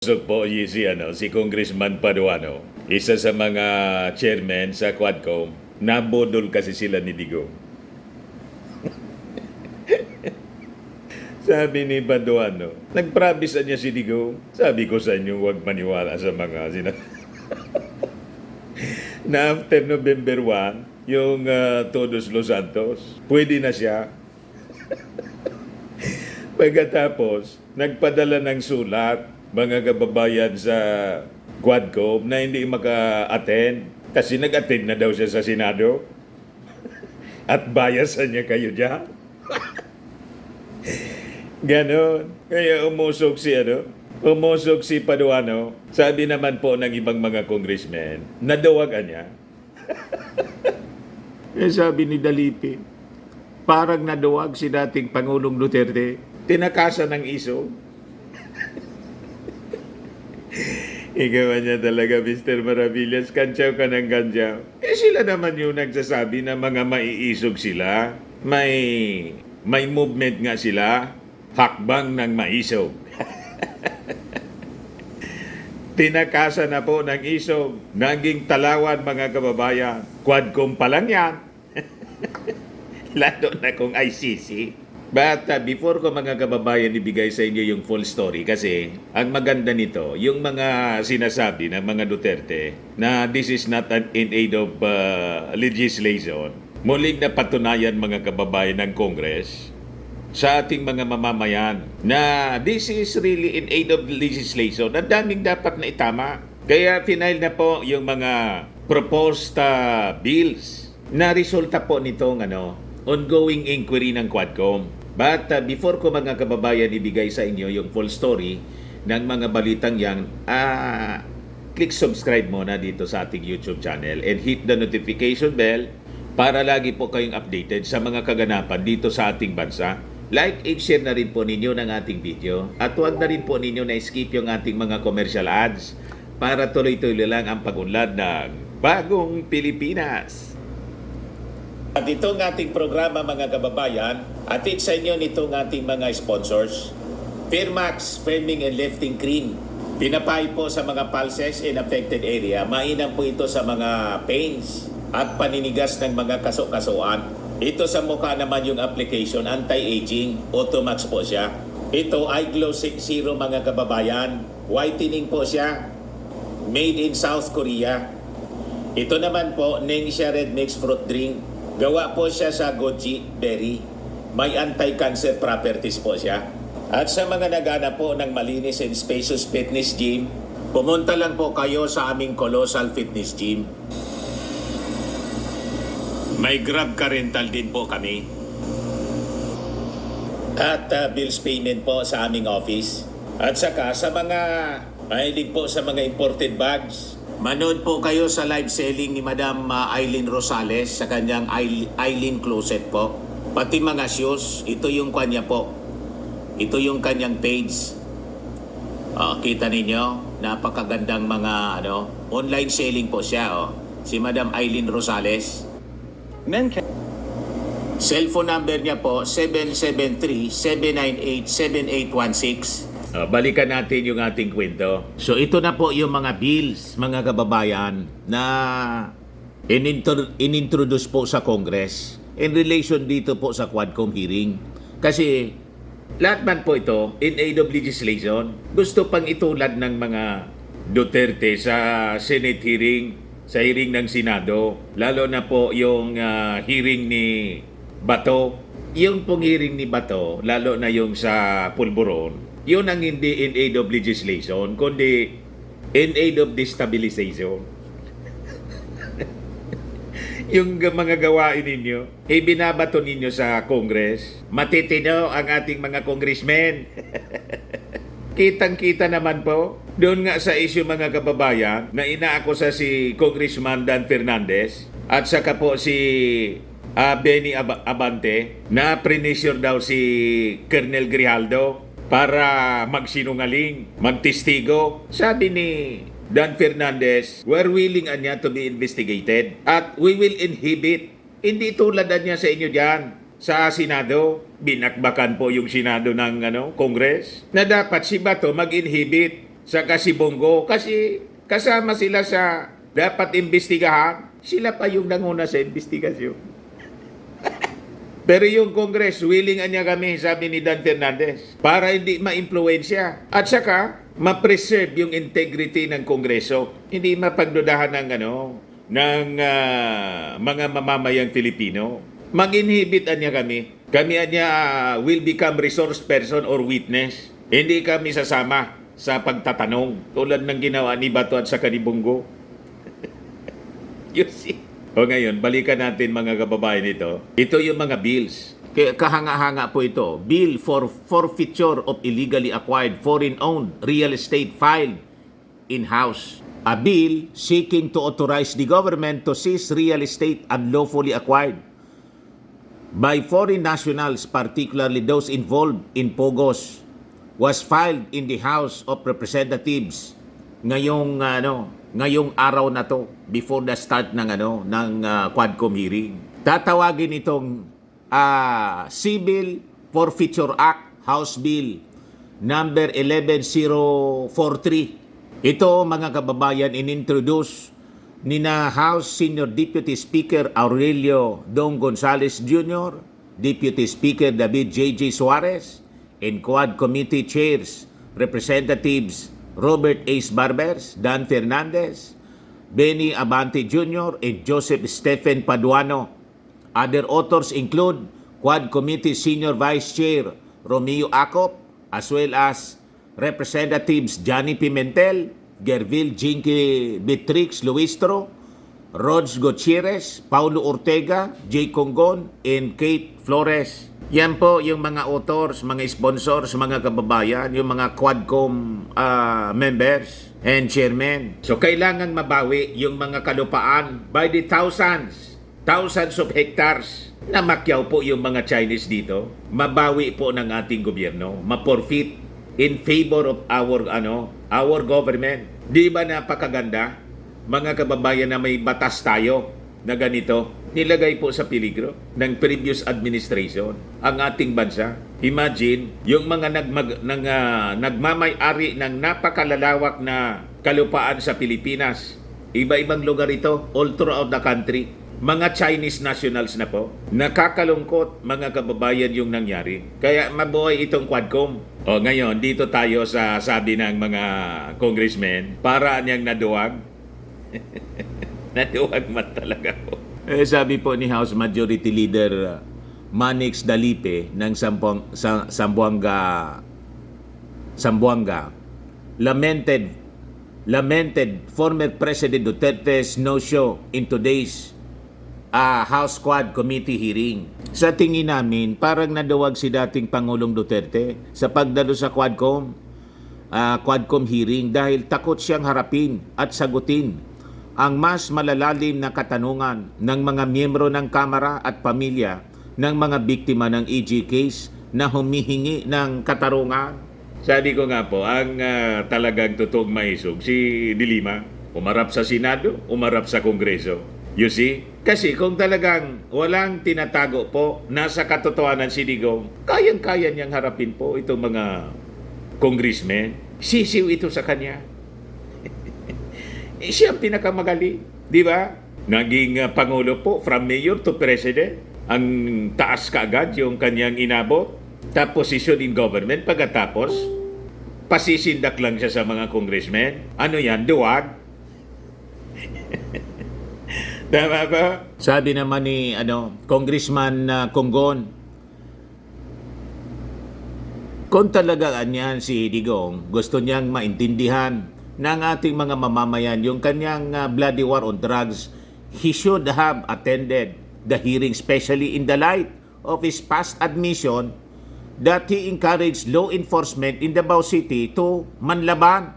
Usog po si Congressman Paduano, isa sa mga chairman sa Quadcom, nabodol kasi sila ni Digong. Sabi ni Paduano, nagpromise niya si Digong, sabi ko sa inyo huwag maniwala sa mga na after November 1, yung Todos Los Santos, pwede na siya. Pagkatapos, nagpadala ng sulat mga kababayan sa Quadcom na hindi maka-attend kasi nag-attend na daw siya sa Senado at biasan niya kayo dyan. Ganon. Kaya umusog si Paduano. Sabi naman po ng ibang mga congressmen, nadawagan niya. Kaya sabi ni Dalipi, parang nadawag si dating Pangulong Duterte, tinakasan ng iso. Ikaw niya talaga, Mr. Maravillas. Kantsaw ka ng kantsaw. Sila naman yung nagsasabi na mga maiisog sila. May movement nga sila. Hakbang ng maisog. Tinakasan na po ng isog. Naging talawan, mga kababayan. Quadcom pa lang yan. Lalo na kung ICC. But before ko mga kababayan ibigay sa inyo yung full story kasi ang maganda nito, yung mga sinasabi ng mga Duterte na this is not in aid of legislation, muling na patunayan mga kababayan ng Congress sa ating mga mamamayan na this is really in aid of legislation. Ang daming dapat na itama. Kaya final na po yung mga proposed bills na resulta po nitong ongoing inquiry ng Quadcom. But before ko mga kababayan ibigay sa inyo yung full story ng mga balitang yan, click subscribe muna dito sa ating YouTube channel and hit the notification bell para lagi po kayong updated sa mga kaganapan dito sa ating bansa. Like and share na rin po ninyo ng ating video at huwag na rin po ninyo na skip yung ating mga commercial ads para tuloy-tuloy lang ang pag-unlad ng Bagong Pilipinas. At itong ating programa mga kababayan, atid sa inyo nitong ating mga sponsors. Firmax Firming and Lifting Cream. Pinapay po sa mga pulses in affected area. Mainam po ito sa mga pains at paninigas ng mga kaso-kasuan. Ito sa mukha naman yung application, anti-aging, Automax po siya. Ito ay Glow 60 mga kababayan. Whitening po siya. Made in South Korea. Ito naman po, Nengxia Red Mix Fruit Drink. Gawa po siya sa goji berry. May anti-cancer properties po siya. At sa mga nagana po ng malinis and spacious fitness gym, pumunta lang po kayo sa aming Colossal Fitness Gym. May Grab Car Rental din po kami. At bills payment po sa aming office. At saka sa mga mahilig po sa mga imported bags, manood po kayo sa live selling ni Madam Eileen Rosales sa kanyang Eileen Closet po. Pati mga shoes, ito yung kanya po. Ito yung kanyang page. Kita ninyo, napakagandang mga online selling po siya. Si Madam Eileen Rosales. Cellphone number niya po, 773-798-7816. Balikan natin yung ating kwento. So ito na po yung mga bills, mga kababayan, na inintroduce po sa Congress in relation dito po sa Quadcom hearing. Kasi lahat man po ito in aid of legislation. Gusto pang itulad ng mga Duterte sa Senate hearing, sa hearing ng Senado. Lalo na po yung hearing ni Bato. Yung pong hearing ni Bato, lalo na yung sa Pulburon, yun ang hindi in aid of legislation, kundi in aid of destabilization. Yung mga gawain ninyo, ibinabato ninyo sa Congress, matitino ang ating mga congressmen. Kitang-kita naman po, doon nga sa issue mga kababayan, na inaakusa si Congressman Dan Fernandez at saka po si Benny Abante na pressure daw si Colonel Grijaldo para magsinungaling, magtestigo. Sabi ni Dan Fernandez, we're willing niya to be investigated at we will inhibit. Hindi tulad niya sa inyo dyan. sa Senado, binakbakan po yung Senado ng Congress, na dapat si Bato mag-inhibit sa Kasibongo kasi kasama sila sa dapat imbestigahan. Sila pa yung nanguna sa investigasyon. Pero yung Congress, willing niya kami, sabi ni Dan Fernandez, para hindi ma-impluensya. At saka, ma-preserve yung integrity ng Kongreso. Hindi mapagdudahan ng mga mamamayang Filipino. Mag-inhibit niya kami. Kami niya will become resource person or witness. Hindi kami sasama sa pagtatanong tulad ng ginawa ni Bato at sa Kanibunggo. You see? O ngayon, balikan natin mga kababayan ito. Ito yung mga bills. Kahanga-hanga po ito. Bill for forfeiture of illegally acquired foreign-owned real estate filed in-house. A bill seeking to authorize the government to seize real estate unlawfully acquired by foreign nationals, particularly those involved in POGOs, was filed in the House of Representatives ngayong araw na to, before the start ng Quadcom hearing. Tatawagin itong Civil Forfeiture Act, House Bill number 11043. Ito, mga kababayan, inintroduce ni na House Senior Deputy Speaker Aurelio Dong Gonzales Jr., Deputy Speaker David J.J. Suarez, and Quad Committee Chairs Representatives Robert Ace Barbers, Dan Fernandez, Benny Abante Jr., and Joseph Stephen Paduano. Other authors include Quad Committee Senior Vice Chair Romeo Acop, as well as Representatives Johnny Pimentel, Gervil Jinky Beatrix Luistro, Rods Gutierrez, Paulo Ortega, Jay Congon, and Kate Flores. Yan po yung mga authors, mga sponsors, mga kababayan, yung mga Quadcom members and chairmen. So kailangan mabawi yung mga kalupaan by the thousands of hectares na makyaw po yung mga Chinese dito. Mabawi po ng ating gobyerno, ma-forfeit in favor of our government. Di ba napakaganda, mga kababayan, na may batas tayo na ganito, nilagay po sa peligro ng previous administration ang ating bansa. Imagine, yung mga nagmamay-ari ng napakalalawak na kalupaan sa Pilipinas, iba-ibang lugar ito, all throughout the country, mga Chinese nationals na po. Nakakalungkot, mga kababayan, yung nangyari. Kaya mabuhay itong Quadcom. O ngayon, dito tayo sa sabi ng mga congressmen, para niyang naduwag. Naduwag man talaga po. Sabi po ni House Majority Leader Manix Dalipe ng Zamboanga, lamented former President Duterte's no-show in today's House Quad Committee hearing. Sa tingin namin, parang naduwag si dating Pangulong Duterte sa pagdalo sa Quadcom hearing dahil takot siyang harapin at sagutin ang mas malalalim na katanungan ng mga miyembro ng Kamara at pamilya ng mga biktima ng EG case na humihingi ng katarungan. Sabi ko nga po, ang talagang totoong maisog si Dilima, umarap sa Senado, umarap sa Kongreso. You see? Kasi kung talagang walang tinatago po, nasa katotohanan si Digong, kayang-kaya niyang harapin po itong mga congressmen. Sisiw ito sa kanya. Siya ang pinakamagaling, di ba? Naging Pangulo po, from Mayor to President. Ang taas kaagad yung kanyang inabot. Top position in government. Pagkatapos, pasisindak lang siya sa mga congressmen. Ano yan? Duwag? Tama ba? Sabi naman ni Congressman Congon, kung talaga ganyan si Digong, gusto niyang maintindihan ng ating mga mamamayan yung kanyang bloody war on drugs, he should have attended the hearing, especially in the light of his past admission that he encouraged law enforcement in Davao City to manlaban,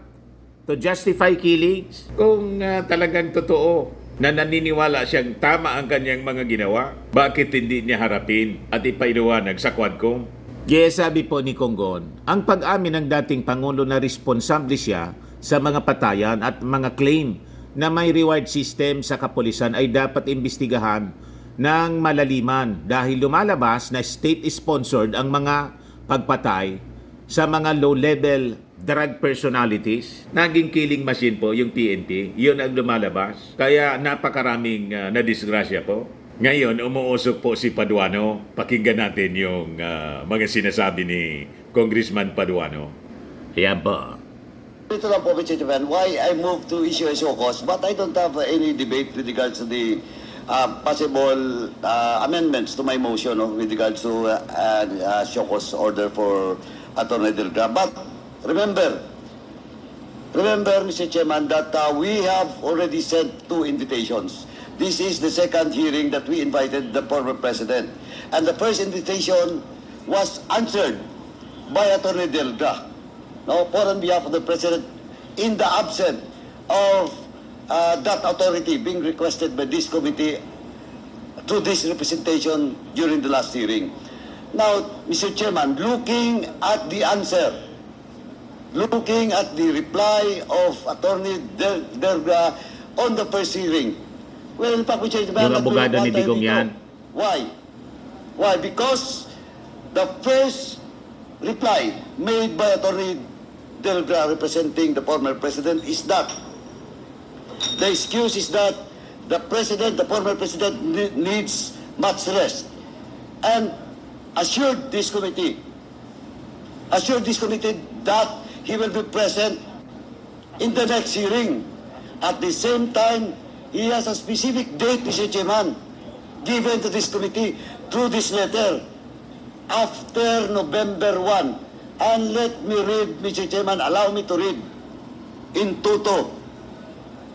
to justify killings. Kung talagang totoo na naniniwala siyang tama ang kanyang mga ginawa, bakit hindi niya harapin at ipailuwanag sa Quadcom? Yes, sabi po ni Congon, ang pag-amin ng dating Pangulo na responsable siya sa mga patayan at mga claim na may reward system sa kapulisan ay dapat imbestigahan ng malaliman dahil lumalabas na state-sponsored ang mga pagpatay sa mga low-level drug personalities. Naging killing machine po yung PNP. Yun ang lumalabas. Kaya napakaraming nadisgrasya po. Ngayon, umuusok po si Paduano. Pakinggan natin yung mga sinasabi ni Congressman Paduano. Ayan po. Ito lang po, Mr. Chairman, why I moved to issue a show cause, but I don't have any debate with regards to the possible amendments to my motion with regards to show cause order for Attorney Delgra. But remember, Mr. Chairman, that we have already sent 2 invitations. This is the second hearing that we invited the former president. And the first invitation was answered by Attorney Delgra. No, for on behalf of the President, in the absence of that authority being requested by this committee through this representation during the last hearing. Now, Mr. Chairman, looking at the answer, looking at the reply of Attorney Delgra on the first hearing, well, in fact, Mr. Chairman, Yung abogado ni Digong yan. Why? Why? Because the first reply made by Attorney Delgra representing the former president is that the excuse is that the former president needs much rest, and assured this committee that he will be present in the next hearing. At the same time, he has a specific date, Mr. Chairman, given to this committee through this letter after November 1. And let me read, Mr. Chairman, allow me to read in toto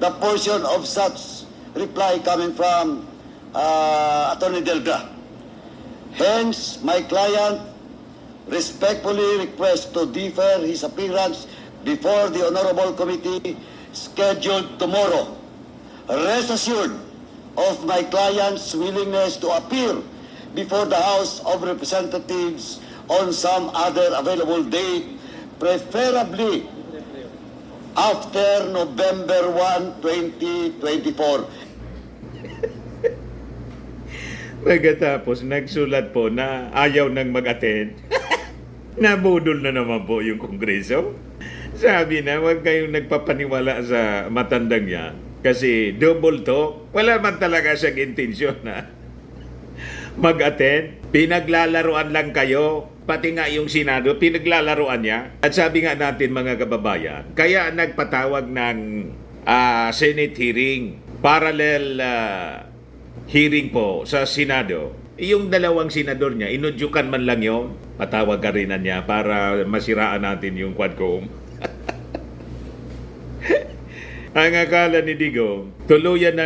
the portion of such reply coming from Attorney Delgra. Hence, my client respectfully requests to defer his appearance before the Honorable Committee scheduled tomorrow. Rest assured of my client's willingness to appear before the House of Representatives on some other available date, preferably after November 1, 2024. Pagkatapos, nagsulat po na ayaw nang mag-attend. Nabudol na naman po yung Kongreso. Sabi na, huwag kayong nagpapaniwala sa matandang yan. Kasi double talk, wala man talaga siyang intensyon na mag-attend. Pinaglalaruan lang kayo. Pati nga yung Senado, pinaglalaruan niya. At sabi nga natin mga kababayan, kaya nagpatawag ng Senate hearing, parallel hearing po sa Senado. Yung dalawang senador niya, inudyukan man lang yun, patawag ka rin na niya para masiraan natin yung Quadcom. Ang akala ni Digong, tuluyan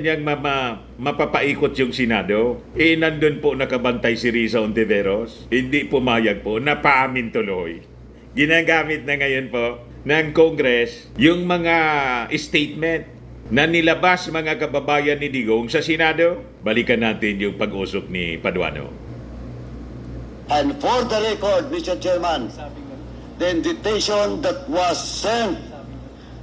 niyang mapapaikot yung Senado. Nandun po nakabantay si Risa Ontiveros. Hindi pumayag po, napaamin tuloy. Ginagamit na ngayon po ng Congress yung mga statement na nilabas mga kababayan ni Digong sa Senado. Balikan natin yung pag-usok ni Paduano. And for the record, Mr. Chairman, the invitation that was sent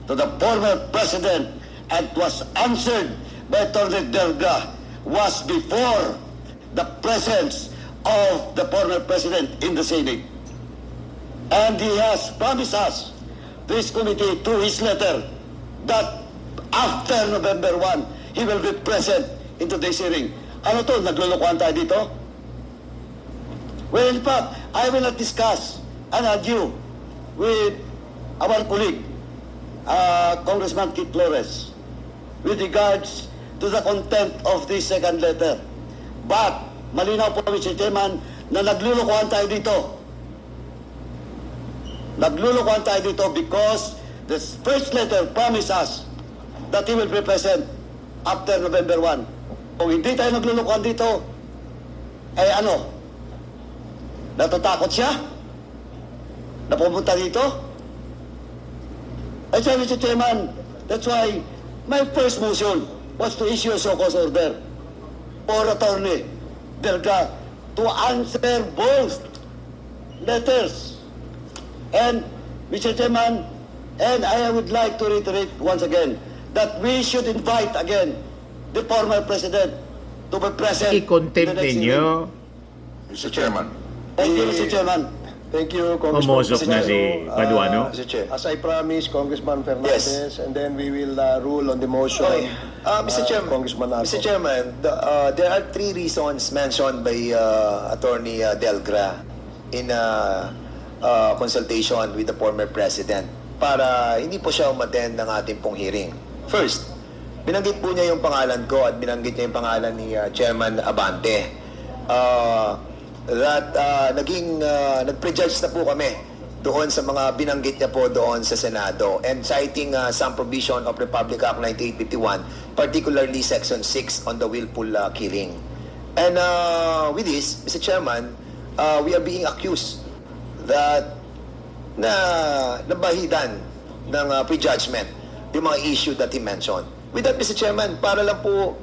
to the former president and was answered by Attorney Delgra was before the presence of the former president in the Senate. And he has promised us, this committee, through his letter, that after November 1, he will be present in today's hearing. Ano to? Naglulukuhan tayo dito? Well, in fact, I will not discuss and argue with our colleague, Congressman Kit Flores, with regards to the content of this second letter. But, malinaw po, Mr. Chairman, na naglulukuhan tayo dito. Naglulukuhan tayo dito because the first letter promised us that he will be present after November 1. Kung hindi tayo naglulukuhan dito, ano? Natatakot siya? Na pumunta dito? Mr. Chairman, that's why my first motion was to issue a show cause order for Attorney Delga to answer both letters. And, Mr. Chairman, and I would like to reiterate once again that we should invite again the former president to be present in the I-contempt next ninyo. hearing. Mr. Chairman, Thank you, Mr. Chairman. Thank you, Congressman. Pumusok na si Paduano. Mr. Chair. As I promised, Congressman Fernandez, and then we will rule on the motion. Okay. Mr. Chairman, Congressman Ako. Mr. Chairman, there are three reasons mentioned by Attorney Delgra in consultation with the former President para hindi po siya umattend ng ating pong hearing. First, binanggit po niya yung pangalan ko at binanggit niya yung pangalan ni Chairman Abante. Nag-prejudge na po kami doon sa mga binanggit niya po doon sa Senado, and citing some provision of Republic Act 1951, particularly Section 6 on the willful killing. And with this, Mr. Chairman, we are being accused that nabahidan ng prejudgment yung mga issue that he mentioned. With that, Mr. Chairman, para lang po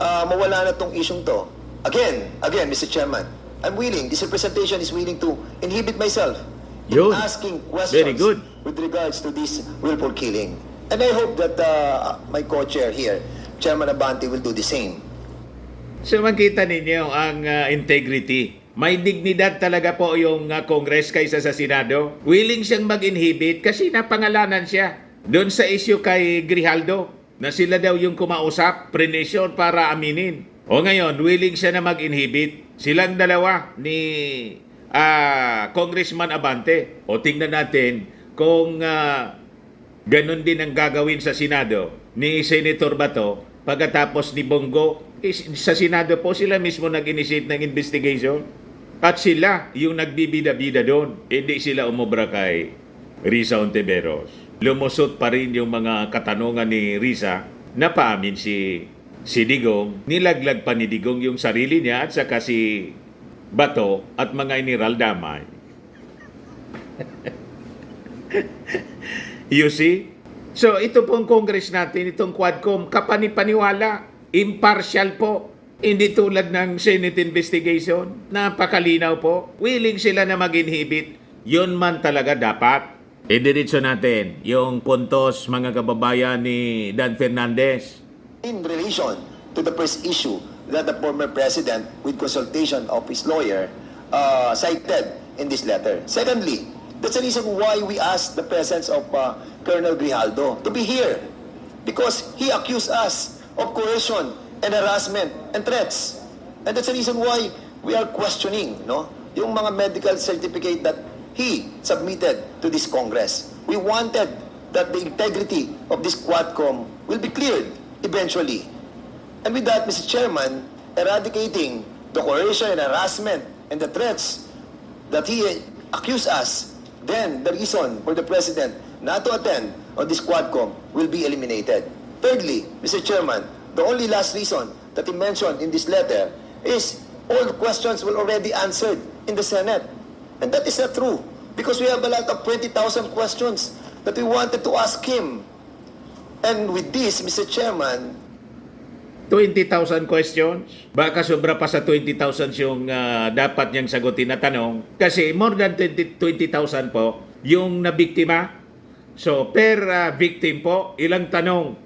mawala na tong issue to. Again, Mr. Chairman, I'm willing, this representation is willing to inhibit myself in Yun. asking questions Very good. with regards to this willful killing. And I hope that my co-chair here, Chairman Abante, will do the same. So makita ninyo ang integrity. May dignidad talaga po yung Congress kaysa sa Senado. Willing siyang mag-inhibit kasi napangalanan siya. Doon sa issue kay Grijaldo, na sila daw yung kumausap, pressure para aminin. O ngayon, willing siya na mag-inhibit. Silang dalawa ni Congressman Abante. O tingnan natin kung ganun din ang gagawin sa Senado ni Senator Bato pagkatapos ni Bongo. Sa Senado po sila mismo nag-initiate ng investigation. At sila yung nagbibida-bida doon. Hindi sila umobra kay Risa Ontiveros. Lumusot pa rin yung mga katanungan ni Risa na paamin si Digong. Nilaglag pa ni Digong yung sarili niya at saka si Bato at mga iniral damay. You see? So ito pong Congress natin, itong Quadcom, kapanipaniwala, impartial po. Hindi tulad ng Senate investigation. Napakalinaw po. Willing sila na mag-inhibit. Yun man talaga dapat. Idiretso natin yung puntos, mga kababayan ni Dan Fernandez. In relation to the first issue that the former President, with consultation of his lawyer, cited in this letter. Secondly, that's the reason why we asked the presence of Colonel Grijaldo to be here, because he accused us of coercion and harassment and threats. And that's the reason why we are questioning, yung mga medical certificate that he submitted to this Congress. We wanted that the integrity of this Quadcom will be cleared eventually. And with that, Mr. Chairman, eradicating the coercion and harassment and the threats that he accused us, then the reason for the President not to attend on this Quadcom will be eliminated. Thirdly, Mr. Chairman, the only last reason that he mentioned in this letter is all the questions were already answered in the Senate. And that is not true, because we have a lot of 20,000 questions that we wanted to ask him. And with this, Mr. Chairman, 20,000 questions? Baka sobra pa sa 20,000 yung dapat niyang sagutin na tanong. Kasi more than 20,000 po yung nabiktima. So, per victim po, ilang tanong?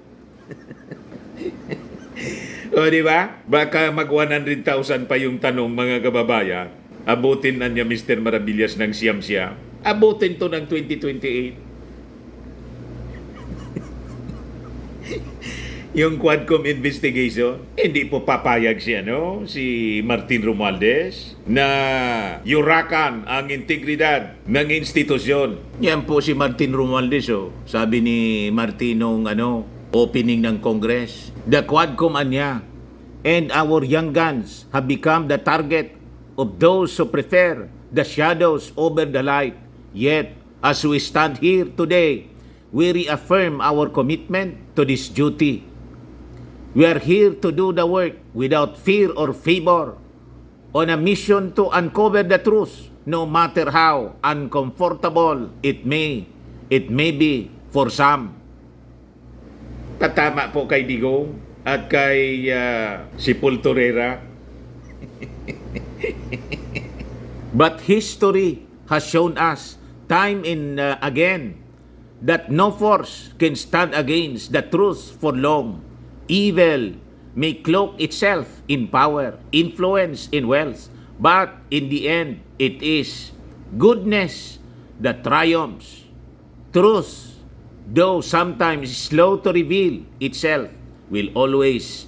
O, di ba? Baka mag 100,000 pa yung tanong, mga kababayan. Abutin na niya Mr. Maravillas ng siyam-siyam. Abutin to ng 2028. Yung Quadcom investigation, hindi po papayag si Martin Romualdez na yurakan ang integridad ng institusyon. Yan po si Martin Romualdez, sabi ni Martinong opening ng Congress. The Quadcom anya and our young guns have become the target of those who prefer the shadows over the light. Yet, as we stand here today, we reaffirm our commitment to this duty. We are here to do the work without fear or favor, on a mission to uncover the truth, no matter how uncomfortable it may be for some. Tatama po kay Digong at kay Sepulturera. But history has shown us time and again that no force can stand against the truth for long. Evil may cloak itself in power, influence, and wealth, but in the end, it is Goodness that triumphs. Truth, though sometimes slow to reveal itself, will always,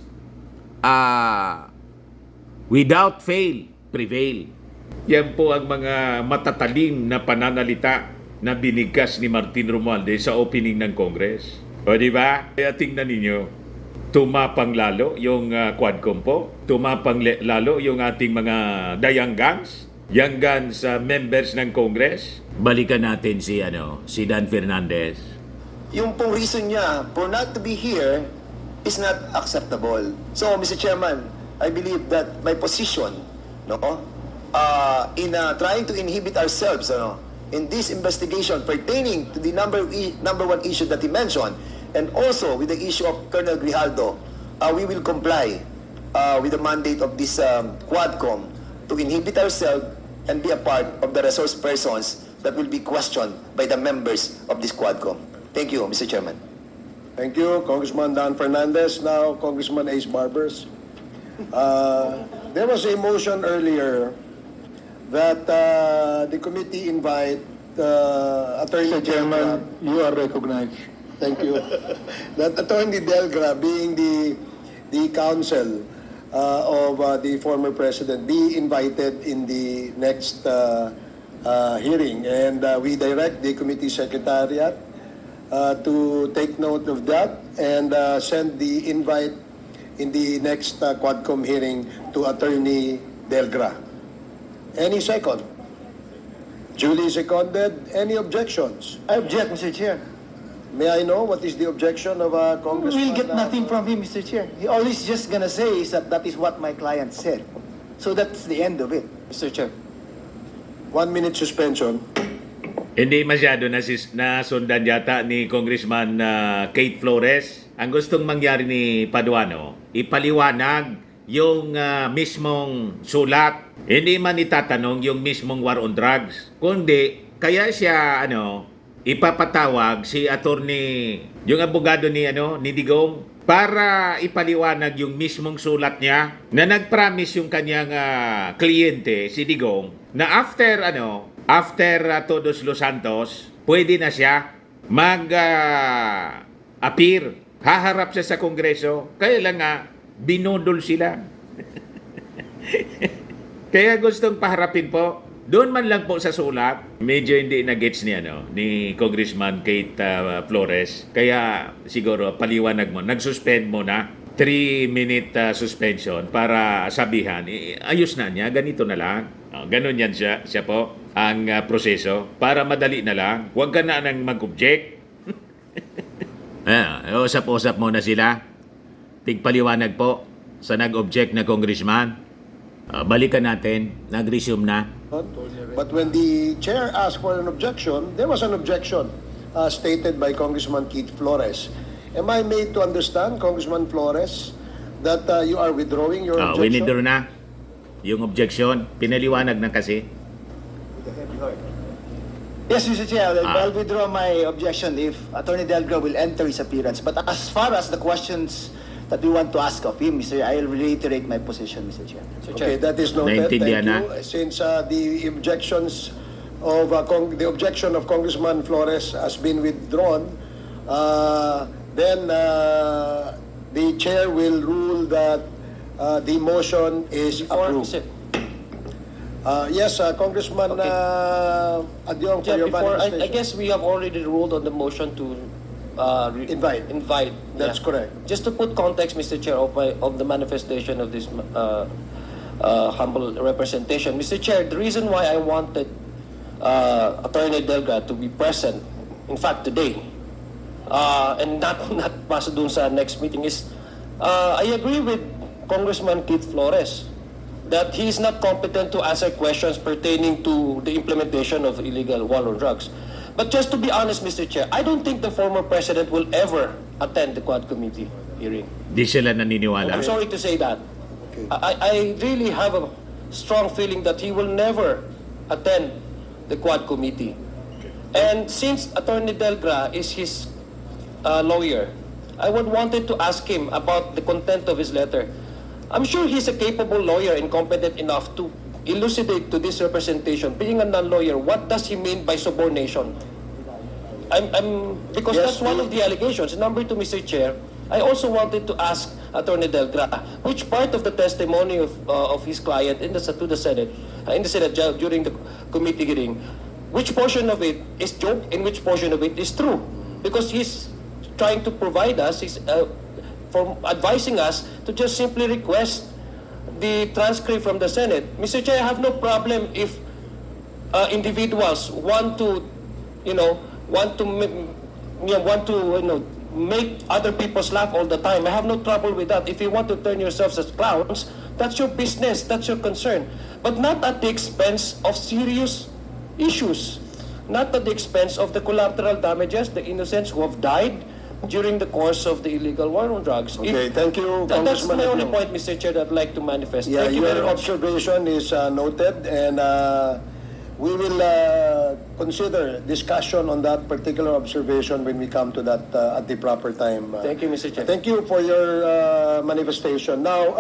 without fail, prevail. Yan po ang mga matatalim na pananalita na binigkas ni Martin Romualdez sa opening ng Congress. O di ba? Kaya tingnan ninyo, tumapang lalo yung Quadcom po, tumapang lalo yung ating mga Dayanggans, Yanggans members ng Congress. Balikan natin si Dan Fernandez. Yung pong reason niya for not to be here is not acceptable. So, Mr. Chairman, I believe that my position, in trying to inhibit ourselves, in this investigation pertaining to the number one issue that he mentioned, and also with the issue of Colonel Grijaldo, we will comply with the mandate of this Quadcom to inhibit ourselves and be a part of the resource persons that will be questioned by the members of this Quadcom. Thank you, Mr. Chairman. Thank you, Congressman Dan Fernandez. Now, Congressman Ace Barbers. There was a motion earlier that the committee invite Attorney Mr. Chairman, you are recognized. Thank you. That Attorney Delgra, being the counsel of the former president, be invited in the next hearing. And we direct the committee secretariat to take note of that and send the invite in the next Quadcom hearing to Attorney Delgra. Any second? Duly seconded. Any objections? I object, Mr. Chair. May I know what is the objection of Congressman? We'll get nothing from him, Mr. Chair. He all he's just gonna say is that is what my client said. So that's the end of it, Mr. Chair. 1 minute suspension. Hindi masyado nasundan yata ni Congressman Kate Flores. Ang gustong mangyari ni Paduano, ipaliwanag yung mismong sulat. Hindi man itatanong yung mismong war on drugs. Kundi, kaya siya ipapatawag si attorney, yung abogado ni Digong, para ipaliwanag yung mismong sulat niya na nag-promise yung kanyang kliyente, si Digong, na after Todos Los Santos, pwede na siya mag-appear. Haharap siya sa Kongreso. Kaya lang binudol sila. Kaya gustong paharapin po. Doon man lang po sa sulat, medyo hindi na-gets ni Congressman Kate Flores. Kaya siguro paliwanag mo, nag-suspend mo na 3-minute suspension para sabihan, ayos na niya, ganito na lang. Ganon yan siya po ang proseso para madali na lang. Huwag ka na nang mag-object. Usap-usap muna sila. Tigpaliwanag po sa nag-object na congressman. Balikan natin, nag-resume na. But when the chair asked for an objection, there was an objection stated by Congressman Keith Flores. Am I made to understand, Congressman Flores, that you are withdrawing your objection? Winidraw na yung objection. Pinaliwanag na kasi. Yes, Mr. Chair, I'll withdraw my objection if Attorney Delgra will enter his appearance. But as far as the questions that we want to ask of him, Mr. I'll reiterate my position, Mr. Chair. Okay, that is noted. Thank Naintindihan na. you. Since the objections of the objection of Congressman Flores has been withdrawn, then the chair will rule that the motion is approved. Yes, Congressman Adyong, for Yeah, your before, manifestation. I guess we have already ruled on the motion to Invite. That's yeah. correct. Just to put context, Mr. Chair, of the manifestation of this humble representation. Mr. Chair, the reason why I wanted Attorney Delga to be present, in fact today, and not pasa dun sa next meeting is, I agree with Congressman Keith Flores that he is not competent to answer questions pertaining to the implementation of illegal war on drugs. But just to be honest, Mr. Chair, I don't think the former president will ever attend the Quad Committee hearing. Di sila naniniwala. I'm sorry to say that. I really have a strong feeling that he will never attend the Quad Committee. And since Attorney Delgra is his lawyer, I would wanted to ask him about the content of his letter. I'm sure he's a capable lawyer and competent enough to elucidate to this representation, being a non-lawyer, what does he mean by subornation? Because Yes, that's one of the allegations. Number two, Mr. Chair, I also wanted to ask Attorney Delgra, which part of the testimony of his client in the Senate during the committee hearing, which portion of it is joke and which portion of it is true? Because he's trying to provide us, for advising us to just simply request the transcript from the Senate. Mr. Chair, I have no problem if individuals want to, make other people's laugh all the time. I have no trouble with that. If you want to turn yourselves as clowns, that's your business, that's your concern. But not at the expense of serious issues. Not at the expense of the collateral damages, the innocents who have died during the course of the illegal war on drugs. Okay, thank you, That's Congressman my only Aquino. point, Mr. Chair, that I'd like to manifest. Yeah, Thank you very your much. observation is noted, and we will consider discussion on that particular observation when we come to that at the proper time. Thank you, Mr. Chair. Thank you for your manifestation. Now,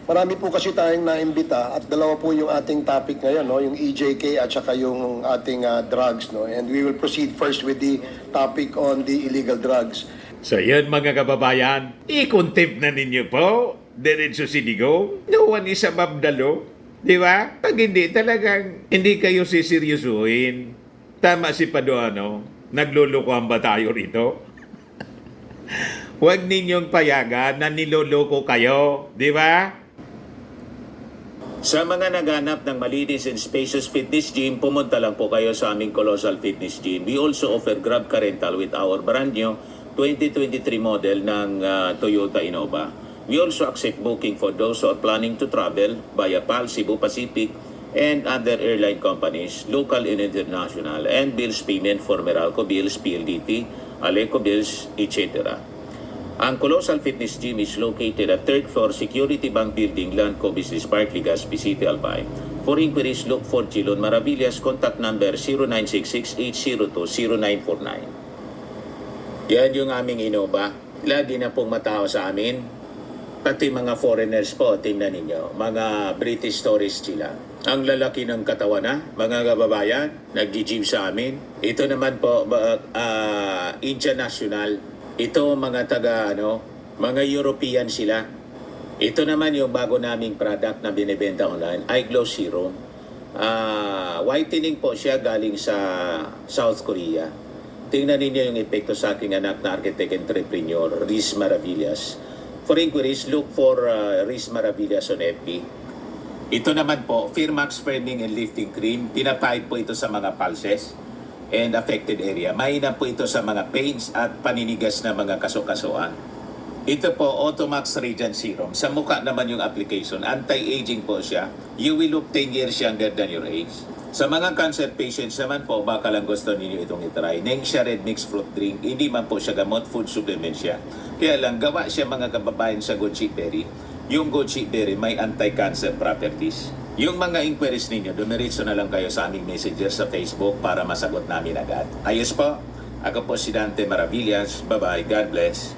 marami po kasi tayong naimbita at dalawa po yung ating topic ngayon, no? Yung EJK at saka yung ating drugs. No? And we will proceed first with the topic on the illegal drugs. So yun mga kababayan, i-contempt na ninyo po. Diretso sinigaw. No one is above the law. Di ba? Pag hindi talagang hindi kayo siseryosuhin. Tama si Paduano. Naglulukohan ba tayo rito? Huwag ninyong payagan na niloloko kayo. Di ba? Sa mga naghanap ng malinis and spacious fitness gym, pumunta lang po kayo sa aming Colossal Fitness Gym. We also offer Grab Car Rental with our brand new 2023 model ng Toyota Innova. We also accept booking for those who are planning to travel via PAL, Cebu Pacific, and other airline companies, local and international, and bills payment for Meralco Bills, PLDT, Aleco Bills, etc. Ang Colossal Fitness Gym is located at 3rd floor Security Bank Building, Landco Business Park, Legazpi City, Albay. For inquiries, look for Chilon Maravillas. Contact number 0966-802-0949. Yan yung aming Innova. Lagi na pong matao sa amin. Pati mga foreigners po, tingnan ninyo. Mga British tourists sila. Ang lalaki ng katawan na, mga kababayan, nag-gym sa amin. Ito naman po, Indian National. Ito mga mga European sila. Ito naman yung bago naming product na binibenta online, iGlow Serum. Whitening po siya galing sa South Korea. Tingnan ninyo yung epekto sa aking anak na architect entrepreneur, Riz Maravillas. For inquiries, look for Riz Maravillas on FB. Ito naman po, Firmax Firming and Lifting Cream. Pinapahid po ito sa mga pulses and affected area. Mahina po ito sa mga pains at paninigas na mga kaso-kasuan. Ito po, Automax Radiant Serum. Sa mukha naman yung application. Anti-aging po siya. You will look 10 years younger than your age. Sa mga cancer patients naman po, baka lang gusto ninyo itong itry. Nengxia Red Mixed Fruit Drink. Hindi man po siya gamot, food supplement siya. Kaya lang, gawa siya mga kababayan sa goji berry. Yung goji berry may anti-cancer properties. Yung mga inquiries ninyo, dumiritso na lang kayo sa aming messenger sa Facebook para masagot namin agad. Ayos po. Ako po si Dante Maravillas. Bye-bye. God bless.